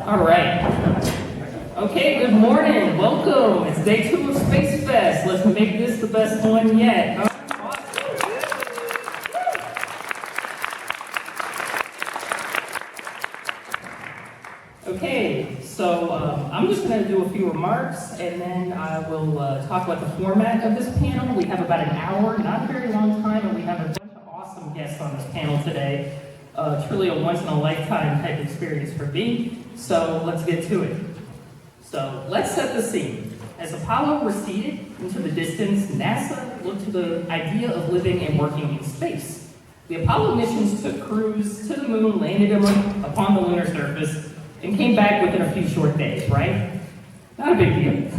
All right. Okay, good morning. Welcome. It's day 2 of Spacefest. Let's make this the best one yet. Okay, so I'm just going to do a few remarks, and then I will talk about the format of this panel. We have about an hour, not a very long time, and we have a bunch of awesome guests on this panel today. Truly a once-in-a-lifetime type experience for me, so let's get to it. So let's set the scene. As Apollo receded into the distance, NASA looked to the idea of living and working in space. The Apollo missions took crews to the moon, landed them upon the lunar surface, and came back within a few short days, right? Not a big deal.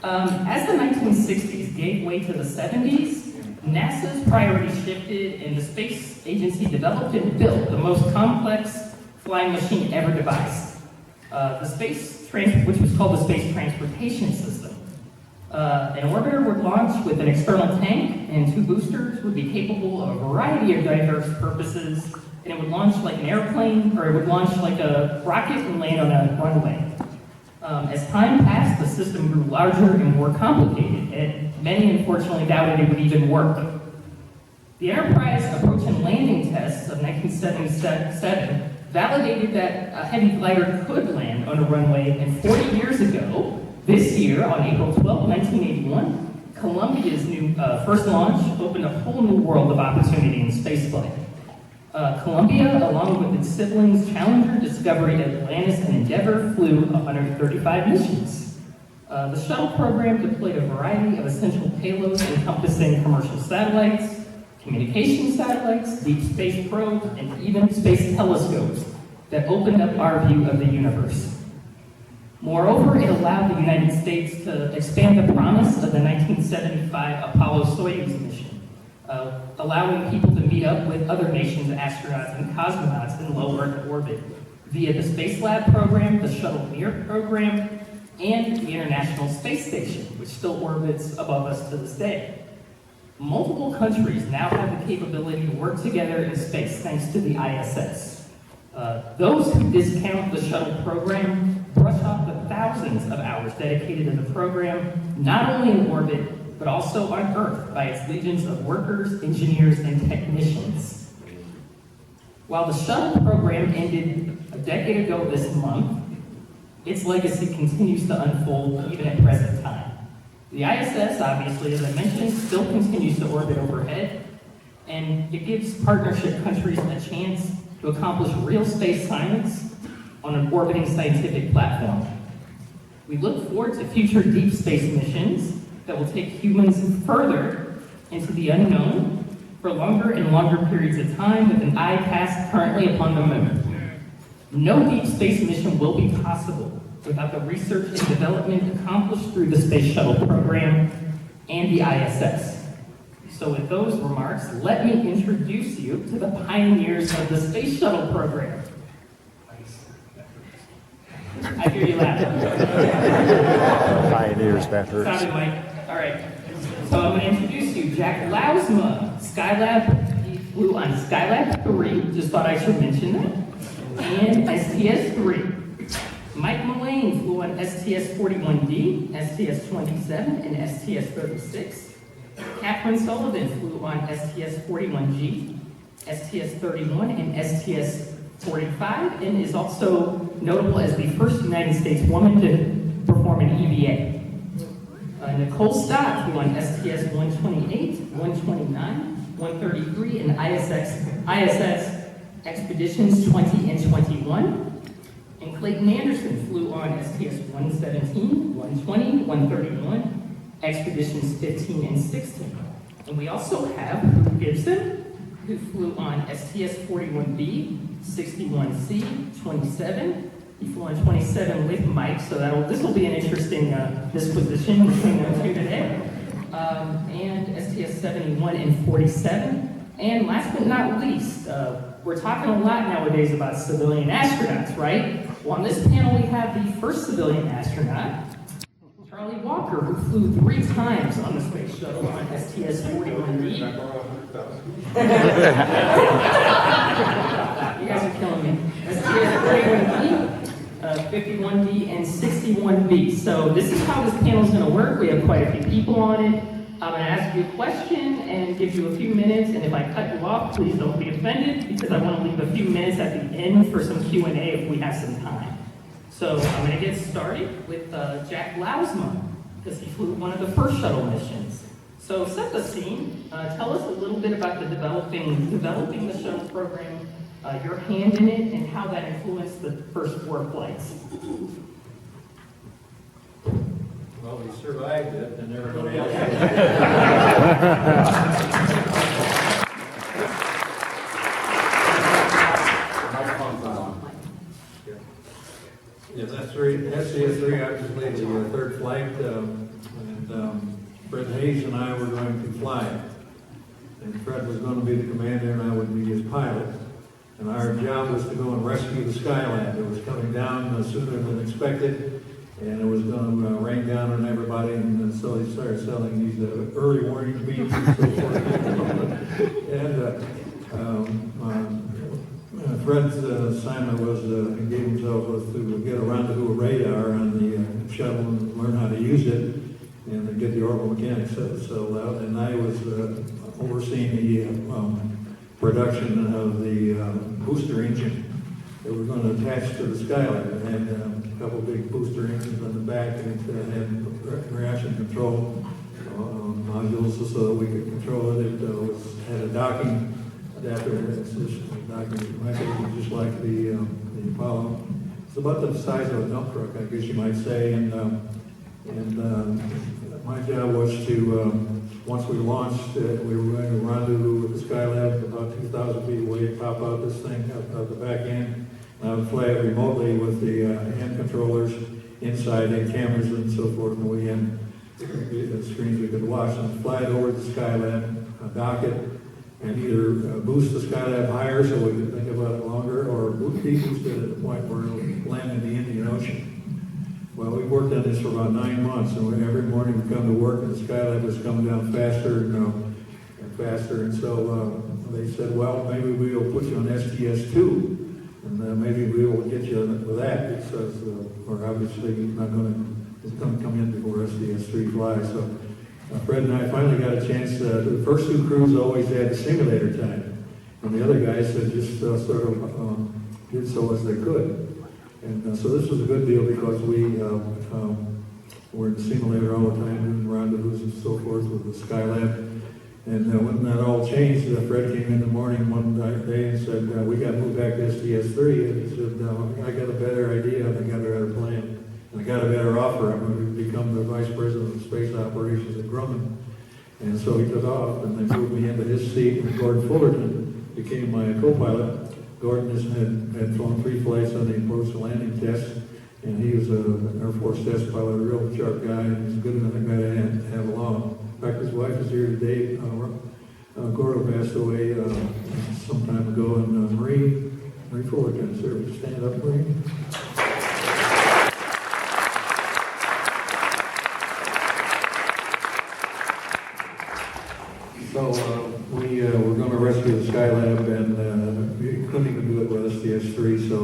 As the 1960s gave way to the 70s, NASA's priorities shifted and the space agency developed and built the most complex flying machine ever devised. Which was called the Space Transportation System. An orbiter would launch with an external tank, and 2 boosters would be capable of a variety of diverse purposes, and it would launch like an airplane, or it would launch like a rocket and land on a runway. As time passed, the system grew larger and more complicated, and many unfortunately doubted it would even work. The Enterprise approach and landing tests of 1977 validated that a heavy glider could land on a runway, and 40 years ago, this year, on April 12, 1981, Columbia's new first launch opened a whole new world of opportunity in spaceflight. Columbia, along with its siblings Challenger, Discovery, Atlantis, and Endeavour, flew 135 missions. The shuttle program deployed a variety of essential payloads encompassing commercial satellites, communication satellites, deep space probes, and even space telescopes that opened up our view of the universe. Moreover, it allowed the United States to expand the promise of the 1975 Apollo-Soyuz mission, allowing people to meet up with other nations' astronauts and cosmonauts in low Earth orbit via the Space Lab program, the Shuttle Mir program, and the International Space Station, which still orbits above us to this day. Multiple countries now have the capability to work together in space thanks to the ISS. Those who discount the shuttle program brush off the thousands of hours dedicated to the program, not only in orbit, but also on Earth by its legions of workers, engineers, and technicians. While the shuttle program ended a decade ago this month, its legacy continues to unfold even at present time. The ISS, obviously, as I mentioned, still continues to orbit overhead, and it gives partnership countries a chance to accomplish real space science on an orbiting scientific platform. We look forward to future deep space missions that will take humans further into the unknown for longer and longer periods of time, with an eye cast currently upon the moon. No deep space mission will be possible without the research and development accomplished through the Space Shuttle program and the ISS. So with those remarks, let me introduce you to the pioneers of the Space Shuttle program. I hear you laughing. Pioneers, that hurts. Sounded like, all right. So I'm going to introduce you, Jack Lousma, Skylab. He flew on Skylab 3, just thought I should mention that, and STS 3. Mike Mullane flew on STS-41D, STS-27, and STS-36. Kathryn Sullivan flew on STS-41G, STS-31, and STS-45, and is also notable as the first United States woman to perform an EVA. Nicole Stott flew on STS-128, 129, 133, and ISS Expeditions 20 and 21. And Clayton Anderson flew on STS-117, 120, 131, Expeditions 15 and 16. And we also have Hoot Gibson, who flew on STS-41B, 61C, 27. He flew on 27 with Mike, so this will be an interesting disposition between those two today. And STS-71 and 47. And last but not least, we're talking a lot nowadays about civilian astronauts, right? Well, on this panel, we have the first civilian astronaut, Charlie Walker, who flew 3 times on the space shuttle on STS-41D. You guys are killing me. STS-41D, 51D, and 61B. So this is how this panel is going to work. We have quite a few people on it. I'm going to ask you a question and give you a few minutes, and if I cut you off, please don't be offended, because I want to leave a few minutes at the end for some Q&A if we have some time. So I'm going to get started with Jack Lousma, because he flew one of the first shuttle missions. So set the scene. Tell us a little bit about the developing the shuttle program, your hand in it, and how that influenced the first 4 flights. Well, we survived it, and everybody else. Yeah, that's STS-3, obviously the third flight, and Fred Hayes and I were going to fly it. And Fred was going to be the commander, and I would be his pilot. And our job was to go and rescue the Skylab. It was coming down sooner than expected, and it was going to rain down on everybody, and so they started selling these early warning beams and so forth. And Fred's assignment was he gave himself to get a rendezvous radar on the shuttle and learn how to use it and to get the orbital mechanics settled out. And I was overseeing the production of the booster engine that we're going to attach to the Skylab. It had a couple big booster engines on the back, and it had reaction control modules so that we could control it. It had a docking adapter docking mechanism just like the Apollo. It's about the size of a dump truck, I guess you might say. And my job was to, once we launched, we were going to rendezvous with the Skylab about 2,000 feet away, pop out this thing out the back end. I would fly it remotely with the hand controllers inside and cameras and so forth, and we had the screens we could watch, and fly it over to the Skylab, dock it, and either boost the Skylab higher so we could think about it longer, or de-boost it at the point where it would land in the Indian Ocean. Well, we worked on this for about 9 months, and every morning we'd come to work, and the Skylab was coming down faster and faster, and so they said, well, maybe we'll put you on STS-2. And maybe we will get you with that, because we're obviously not going to come in before STS-3 flies. So Fred and I finally got a chance. The first 2 crews always had simulator time, and the other guys just sort of did so as they could. And so this was a good deal because we were in the simulator all the time, doing rendezvous and so forth with the Skylab. And when that all changed, Fred came in the morning one day and said, we got to move back to STS-3. And he said, I got a better idea, and I got a better plan. And I got a better offer. I'm going to become the vice president of space operations at Grumman. And so he took off, and they moved me into his seat, and Gordon Fullerton became my co-pilot. Gordon had flown 3 flights on the approach landing test, and he was an Air Force test pilot, a real sharp guy, and he's a good enough guy to have along. In fact, his wife is here today. Goro passed away some time ago, and Marie Fullerton, sir, would you stand up, Marie? So we were going to rescue the Skylab, and we couldn't even do it with STS-3, so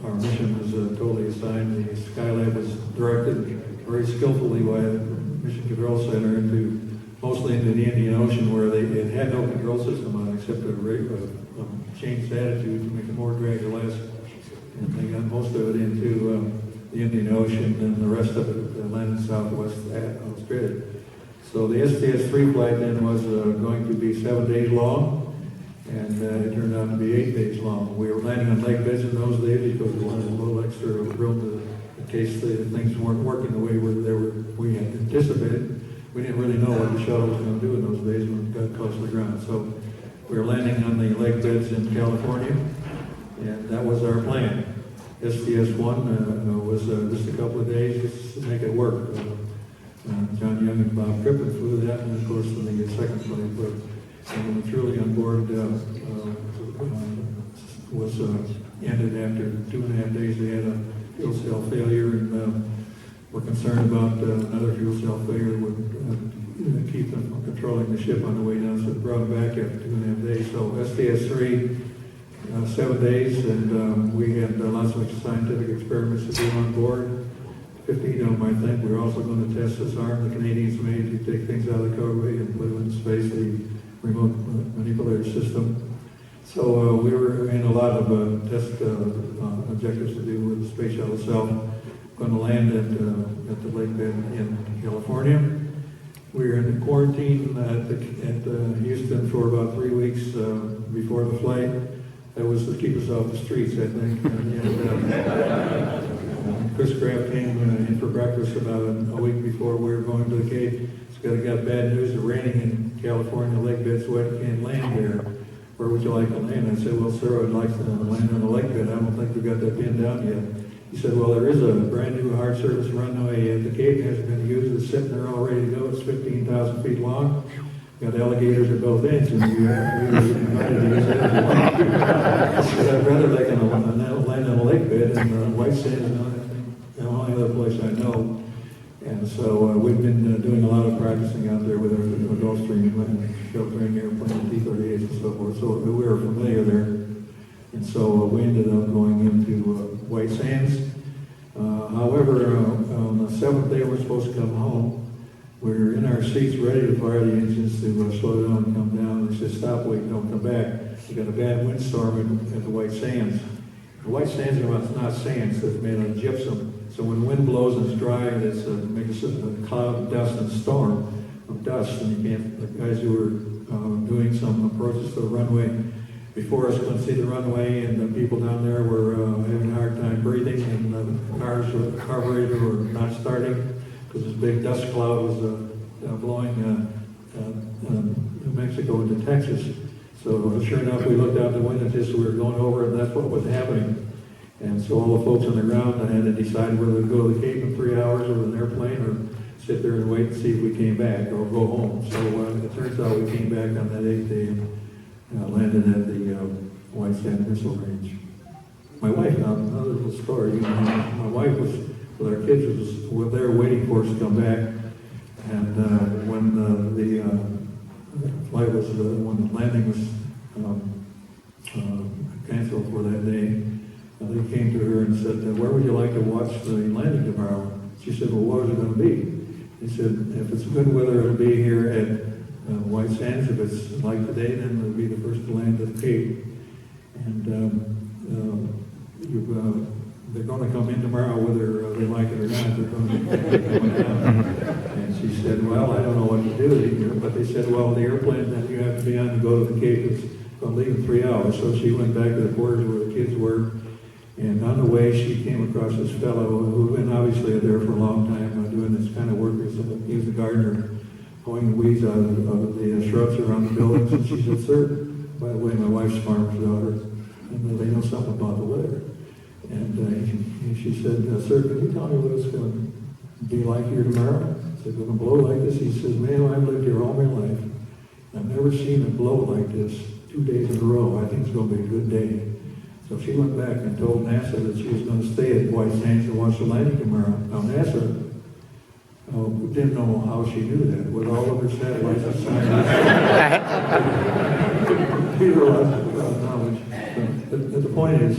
our mission was totally assigned. The Skylab was directed very skillfully by the Mission Control Center mostly into the Indian Ocean, where it had no control system on it except a changed attitude to make it more drag or less. And they got most of it into the Indian Ocean, and the rest of it landed southwest Australia. So the STS-3 flight then was going to be 7 days long, and it turned out to be 8 days long. We were landing on lake beds in those days because we wanted a little extra room in case things weren't working the way we had anticipated. We didn't really know what the shuttle was going to do in those days when it got close to the ground. So we were landing on the lake beds in California, and that was our plan. STS-1 was just a couple of days just to make it work. John Young and Bob Crippen flew that, and of course when they get second flight, but when truly on board was ended after 2.5 days. They had a fuel cell failure, and we're concerned about another fuel cell failure would keep them controlling the ship on the way down, so they brought them back after 2.5 days. So STS-3 7 days, and we had lots of scientific experiments to do on board. 15 of them, I think. We're also going to test this arm the Canadians made to take things out of the carway and put them into space, the remote manipulator system. So we were in a lot of test objectives to do with the space shuttle itself. Going to land at the lake bed in California. We were in quarantine at Houston for about 3 weeks before the flight. That was to keep us off the streets, I think. Chris Kraft came in for breakfast about a week before we were going to the Cape. He's got bad news. It's raining in California. The lake bed's wet. Can't land there. Where would you like to land? I said, well, sir, I'd like to land on the lake bed. I don't think we've got that pinned down yet. He said, well, there is a brand new hard surface runway at the Cape. Hasn't been used. It's sitting there all ready to go. It's 15,000 feet long. Got alligators at both ends, and you invited to use that as well. I'd rather like land on a lake bed, and White Sands is the only other place I know. And so we've been doing a lot of practicing out there with our Gulfstream and sheltering airplane, T-38s and so forth. So we were familiar there. And so we ended up going into White Sands. However, on the 7th day we're supposed to come home, we were in our seats ready to fire the engines to slow down and come down. They said, stop, wait, don't come back. We got a bad windstorm at the White Sands. The White Sands are not sands, it's made of gypsum. So when the wind blows and it's dry, it makes a cloud of dust and storm of dust. And you can't, the guys who were doing some approaches to the runway before us couldn't see the runway, and the people down there were having a hard time breathing, and the carburetor were not starting because this big dust cloud was blowing New Mexico into Texas. So sure enough, we looked out the window just as we were going over it, and that's what was happening. And so all the folks on the ground had to decide whether to go to the Cape in 3 hours with an airplane or sit there and wait and see if we came back or go home. So it turns out we came back on that 8th day and landed at the White Sands Missile Range. My wife, another little story, my wife was, with our kids, was there waiting for us to come back. And when the flight was, when the landing was canceled for that day, they came to her and said, where would you like to watch the landing tomorrow? She said, well, what is it going to be? He said, if it's good weather, it'll be here at White Sands. If it's like today, then it'll be the first to land at the Cape. And they're going to come in tomorrow, whether they like it or not. They're going to be coming down. And she said, well, I don't know what to do. But they said, well, the airplane that you have to be on to go to the Cape is going to leave in 3 hours. So she went back to the quarters where the kids were. And on the way, she came across this fellow who'd been obviously there for a long time doing this kind of work. He was a gardener, pulling the weeds out of the shrubs around the buildings. And she said, sir, by the way, my wife's farmer's daughter, and they know something about the weather. And she said, sir, can you tell me what it's going to be like here tomorrow? I said, going to blow like this? He says, man, I've lived here all my life. I've never seen it blow like this 2 days in a row. I think it's going to be a good day. So she went back and told NASA that she was going to stay at White Sands and watch the landing tomorrow. Now NASA didn't know how she knew that. With all of her satellites and science, knowledge. But the point is,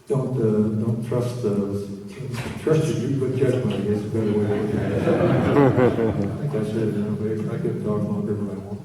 don't trust your good judgment. I guess is a better way to look at it. I think I said it in a way. I could talk longer, but I won't.